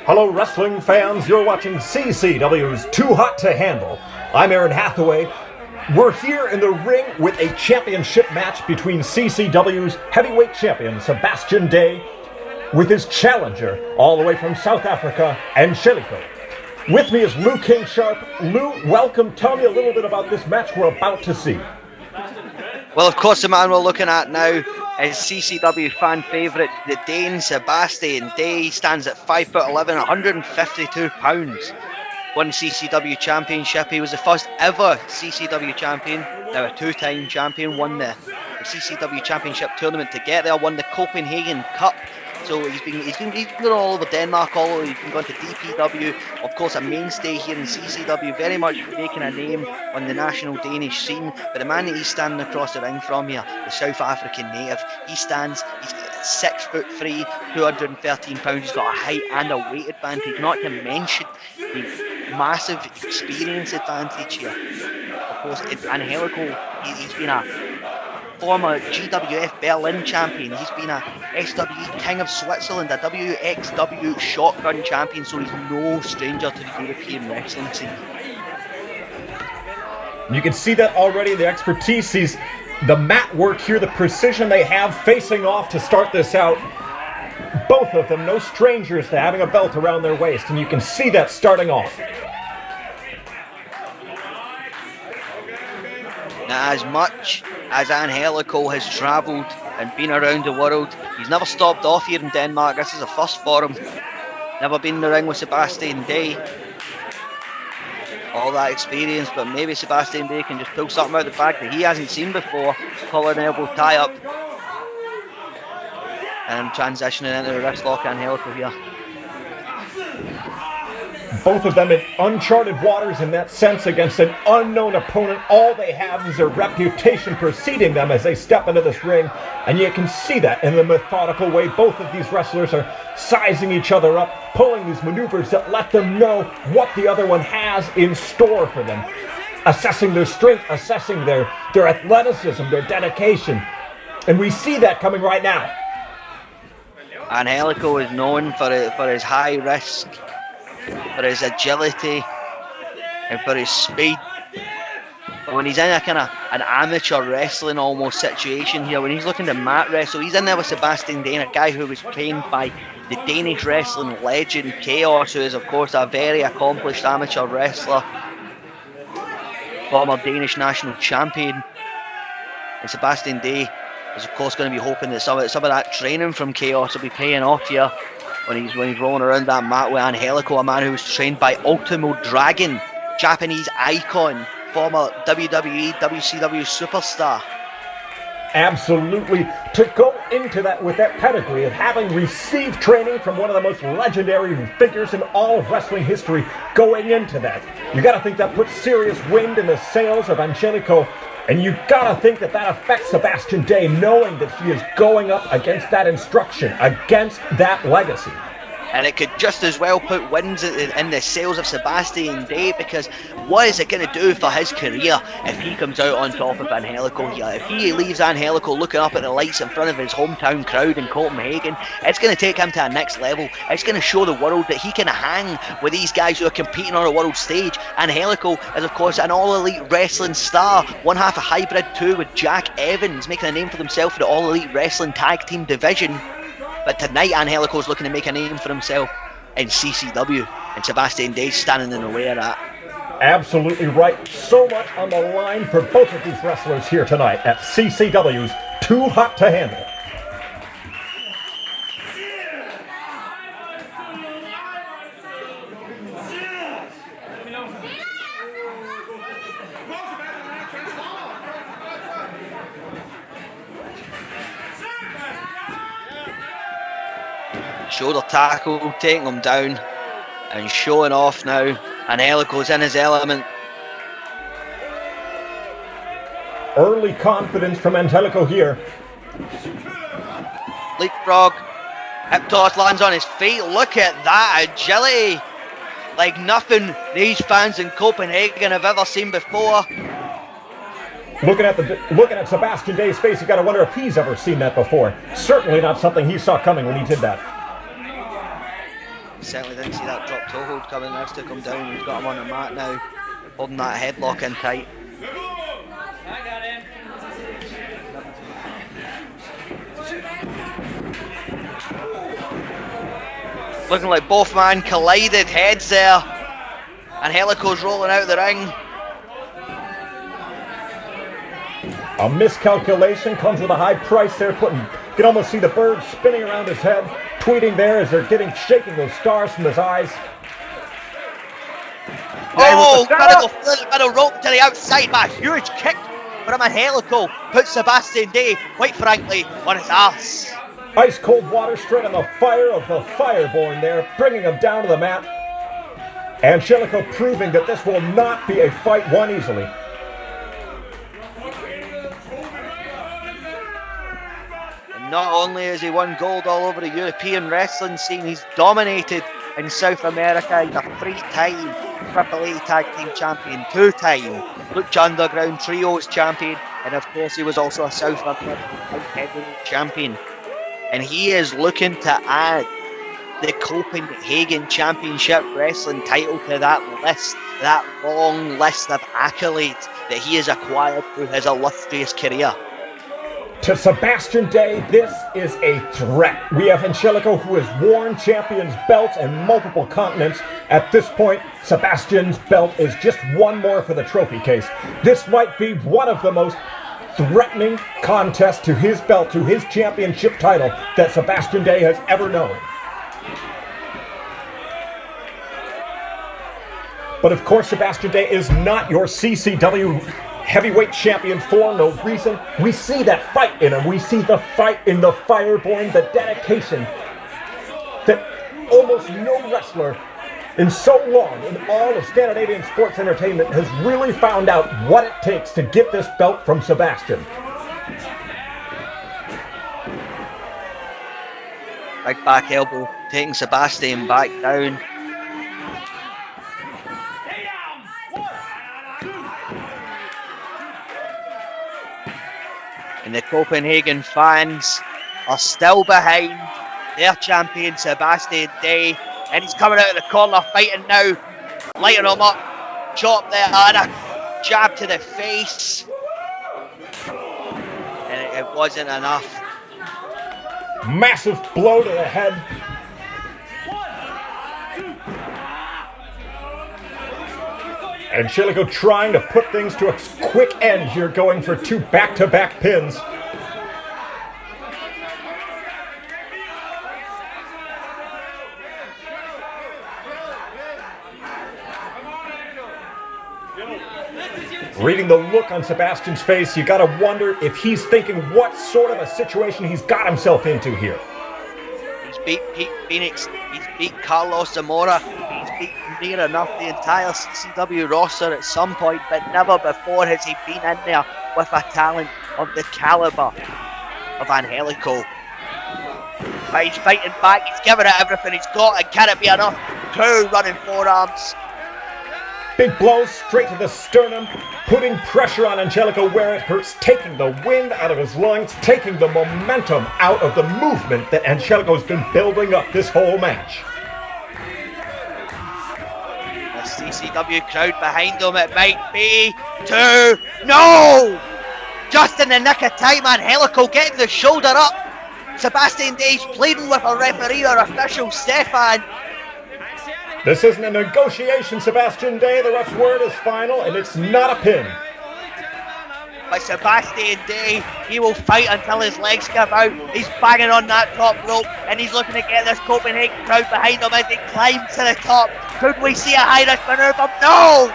Hello wrestling fans, you're watching CCW's Too Hot to Handle. I'm Aaron Hathaway. We're here in the ring with a championship match between CCW's heavyweight champion Sebastian Day with his challenger all the way from South Africa, Angélico. With me is Lou King Sharp. Lou, welcome. Tell me a little bit about this match we're about to see. Well, of course, the man we're looking at now is CCW fan favourite, the Dane Sebastian Day. He stands at 5'11", 152 pounds. Won CCW championship. He was the first ever CCW champion. Now a two-time champion. Won the CCW championship tournament to get there. Won the Copenhagen Cup. So he's been all over Denmark, all over. He's been going to DPW. Of course, a mainstay here in CCW, very much making a name on the national Danish scene. But the man that he's standing across the ring from here, the South African native, he's 6'3", 213 pounds. He's got a height and a weight advantage, not to mention the massive experience advantage here. Of course, Angélico, he's been a former GWF Berlin champion. He's been a SWE King of Switzerland, a WXW Shotgun champion, so he's no stranger to the European wrestling scene. You can see that already, the expertise, the mat work here, the precision they have facing off to start this out. Both of them, no strangers to having a belt around their waist, and you can see that starting off. Now, as much as Angélico has travelled and been around the world, he's never stopped off here in Denmark. This is a first for him. Never been in the ring with Sebastian Day. All that experience, but maybe Sebastian Day can just pull something out of the bag that he hasn't seen before. Collar and elbow tie up. And transitioning into the wrist lock, Angélico here. Both of them in uncharted waters in that sense against an unknown opponent. All they have is their reputation preceding them as they step into this ring. And you can see that in the methodical way both of these wrestlers are sizing each other up, pulling these maneuvers that let them know what the other one has in store for them. Assessing their strength, assessing their athleticism, their dedication. And we see that coming right now. Angélico is known for his high risk, for his agility, and for his speed. But when he's in a kind of an amateur wrestling almost situation here, when he's looking to mat wrestle, he's in there with Sebastian Day, a guy who was trained by the Danish wrestling legend Chaos, who is of course a very accomplished amateur wrestler, former Danish national champion. And Sebastian Day is of course going to be hoping that some of that training from Chaos will be paying off here when he's rolling around that mat with Angélico, a man who was trained by Ultimo Dragon, Japanese icon, former WWE, WCW superstar. Absolutely. To go into that with that pedigree of having received training from one of the most legendary figures in all of wrestling history, going into that, you got to think that puts serious wind in the sails of Angélico. And you gotta think that affects Sebastian Day, knowing that he is going up against that instruction, against that legacy. And it could just as well put wins in the sails of Sebastian Day, because what is it going to do for his career if he comes out on top of Angélico here? If he leaves Angélico looking up at the lights in front of his hometown crowd in Copenhagen, it's going to take him to a next level. It's going to show the world that he can hang with these guys who are competing on a world stage. Angélico is of course an all-elite wrestling star, one half a hybrid too with Jack Evans, making a name for himself in the all-elite wrestling tag team division. But tonight, Angélico's looking to make a name for himself in CCW, and Sebastian Day's standing in the way of that. Absolutely right. So much on the line for both of these wrestlers here tonight at CCW's Too Hot to Handle. Shoulder tackle, taking him down and showing off now. Angélico's in his element. Early confidence from Angélico here. Leapfrog, hip toss, lands on his feet. Look at that agility, like nothing these fans in Copenhagen have ever seen before. Looking at Sebastian Day's face, you got to wonder if he's ever seen that before. Certainly not something he saw coming when he did that. Certainly didn't see that drop toe hold coming. That's took him down. He's got him on the mat now, holding that headlock in tight. Looking like both men collided heads there. Angélico's rolling out of the ring. A miscalculation comes with a high price there. You can almost see the bird spinning around his head, tweeting there as they're shaking those stars from his eyes. Oh, got a little bit of rope to the outside, but a huge kick from Angélico puts Sebastian Day, quite frankly, on his ass. Ice cold water straight on the fire of the Fireborn there, bringing him down to the mat. Angélico proving that this will not be a fight won easily. And not only has he won gold all over the European wrestling scene, he's dominated in South America. He's a 3-time AAA Tag Team Champion, 2-time Lucha Underground Trios Champion, and of course he was also a South American Heavyweight Champion. And he is looking to add the Copenhagen Championship Wrestling title to that list, that long list of accolades that he has acquired through his illustrious career. To Sebastian Day, this is a threat. We have Angélico, who has worn champions' belts in multiple continents. At this point, Sebastian's belt is just one more for the trophy case. This might be one of the most threatening contests to his belt, to his championship title that Sebastian Day has ever known. But of course, Sebastian Day is not your CCW heavyweight champion for no reason. We see that fight in him. We see the fight in the Fireborn, the dedication that almost no wrestler in so long in all of Scandinavian sports entertainment has really found out what it takes to get this belt from Sebastian. Big back elbow, taking Sebastian back down. And the Copenhagen fans are still behind their champion Sebastian Day. And he's coming out of the corner fighting now. Lighting him up. Chop there and a jab to the face. And it wasn't enough. Massive blow to the head. Angélico trying to put things to a quick end here, going for 2 back-to-back pins. Reading the look on Sebastian's face, you gotta wonder if he's thinking what sort of a situation he's got himself into here. He's beat Pete Phoenix, he's beat Carlos Zamora, he's beat near enough the entire CCW roster at some point, but never before has he been in there with a talent of the caliber of Angélico. But he's fighting back, he's giving it everything he's got, and can it be enough? 2 running forearms. Big blows straight to the sternum, putting pressure on Angélico where it hurts, taking the wind out of his lungs, taking the momentum out of the movement that Angélico's been building up this whole match. The CCW crowd behind him, it might be 2, no! Just in the nick of time, Angélico getting the shoulder up. Sebastian Day's pleading with a referee or official, Stefan. This isn't a negotiation, Sebastian Day. The ref's word is final, and it's not a pin. But Sebastian Day, he will fight until his legs give out. He's banging on that top rope, and he's looking to get this Copenhagen crowd behind him as he climbs to the top. Could we see a high-risk maneuver? No!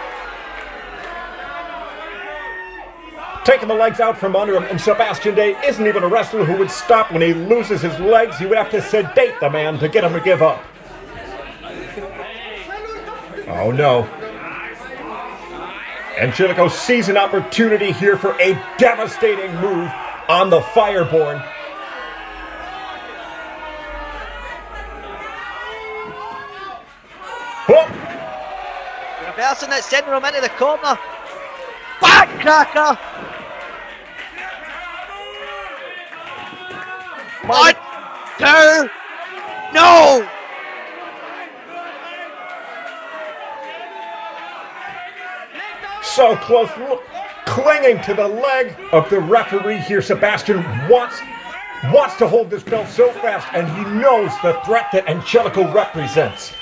Taking the legs out from under him, and Sebastian Day isn't even a wrestler who would stop when he loses his legs. You would have to sedate the man to get him to give up. Oh no. Angélico sees an opportunity here for a devastating move on the Fireborn. Oh. Reversing that, sending him into the corner. Backcracker! 1, 2, no! So close, look, clinging to the leg of the referee here. Sebastian wants to hold this belt so fast, and he knows the threat that Angélico represents.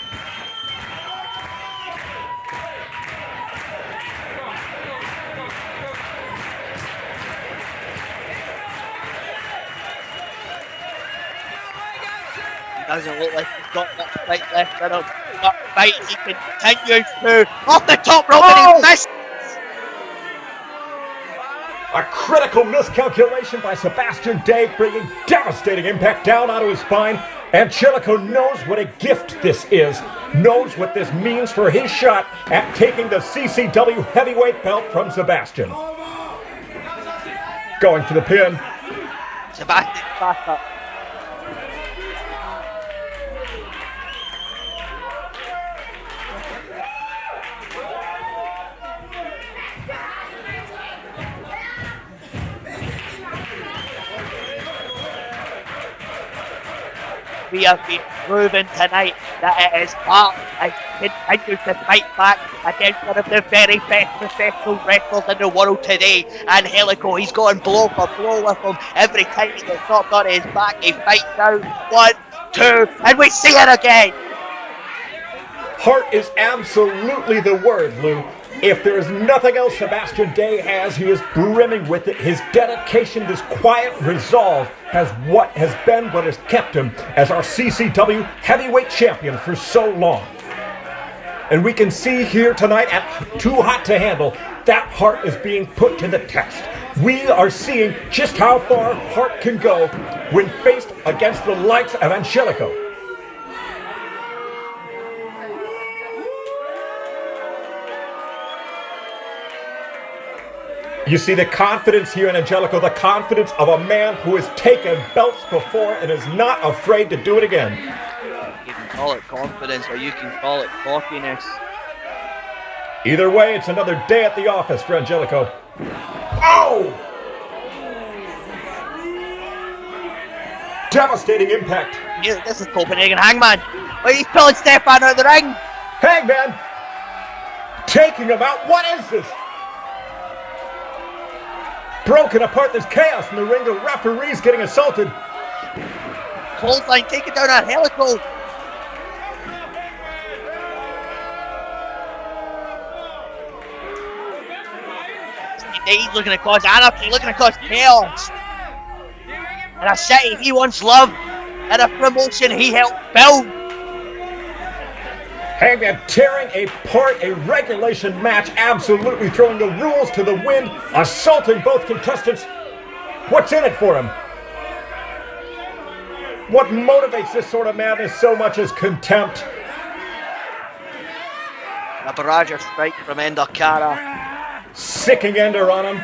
Doesn't look like he's got much fight left in him. But fight he continues to off the top rope and he missed. A critical miscalculation by Sebastian Day, bringing devastating impact down onto his spine. Angélico knows what a gift this is, knows what this means for his shot at taking the CCW heavyweight belt from Sebastian. Going for the pin. Sebastian back up. We have been proven tonight that it is Hart and continues to fight back against one of the very best professional wrestlers in the world today. Angélico, he's going blow for blow with him. Every time he gets knocked on his back, he fights out. 1, 2, and we see it again. Heart is absolutely the word, Lou. If there is nothing else Sebastian Day has, he is brimming with it. His dedication, this quiet resolve, has kept him as our CCW heavyweight champion for so long. And we can see here tonight at Too Hot to Handle, that heart is being put to the test. We are seeing just how far Hart can go when faced against the likes of Angélico. You see the confidence here in Angélico, the confidence of a man who has taken belts before and is not afraid to do it again. You can call it confidence or you can call it cockiness. Either way, it's another day at the office for Angélico. Oh! Devastating impact. Yeah, this is Copenhagen Hangman. Oh, he's pulling Stefan out of the ring. Hangman! Taking him out. What is this? Broken apart, there's chaos in the ring. The referee's getting assaulted. Clothesline taking down Angélico. He's looking to cause anarchy, looking to cause chaos. In a city he once loved, and a promotion he helped build. Hangman tearing apart a regulation match, absolutely throwing the rules to the wind, assaulting both contestants. What's in it for him? What motivates this sort of madness so much as contempt? A barrage of strikes from Ender Cara. Sicking Ender on him.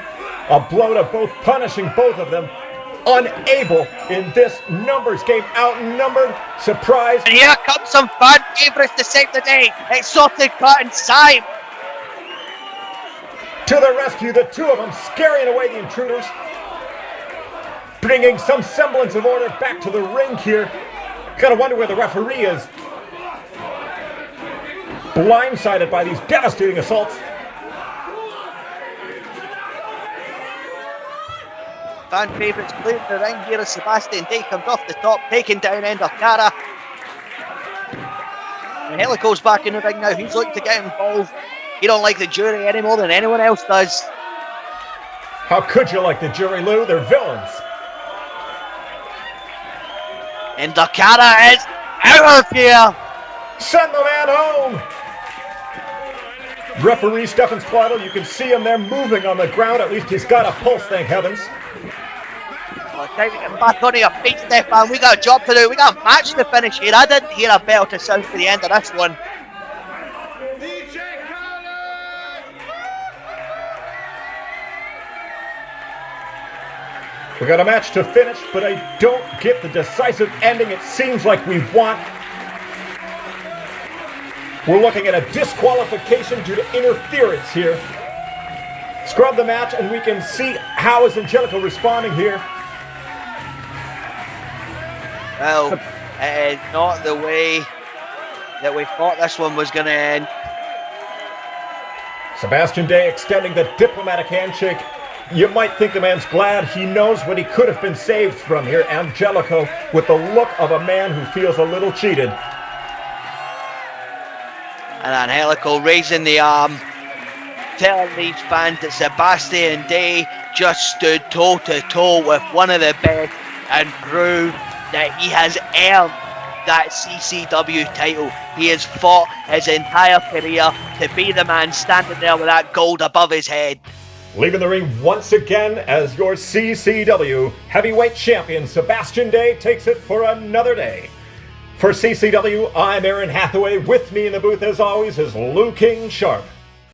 A blow to both, punishing both of them. Unable in this numbers game, outnumbered, surprise. And here comes some fan favourites to save the day. Exotic Cut and Sime. To the rescue, the two of them scaring away the intruders. Bringing some semblance of order back to the ring here. Gotta wonder where the referee is. Blindsided by these devastating assaults. Fan favourites clearing the ring here as Sebastian Day comes off the top, taking down Ender Cara. Angélico's back in the ring now. He's looking to get involved. He don't like the jury any more than anyone else does. How could you like the jury, Lou? They're villains. Ender Cara is out of here. Send the man home. Referee Stefan Squaddle, you can see him there moving on the ground. At least he's got a pulse, thank heavens. Well, time to get back onto your feet, Stefan. We got a job to do. We got a match to finish here. I didn't hear a bell to sound for the end of this one. We got a match to finish, but I don't get the decisive ending it seems like we want. We're looking at a disqualification due to interference here. Scrub the match and we can see how is Angélico responding here. Well, it is not the way that we thought this one was going to end. Sebastian Day extending the diplomatic handshake. You might think the man's glad. He knows what he could have been saved from here. Angélico with the look of a man who feels a little cheated. And Angélico raising the arm, telling these fans that Sebastian Day just stood toe to toe with one of the best and proved that he has earned that CCW title. He has fought his entire career to be the man standing there with that gold above his head. Leaving the ring once again as your CCW heavyweight champion, Sebastian Day takes it for another day. For CCW, I'm Aaron Hathaway. With me in the booth, as always, is Lou King Sharp.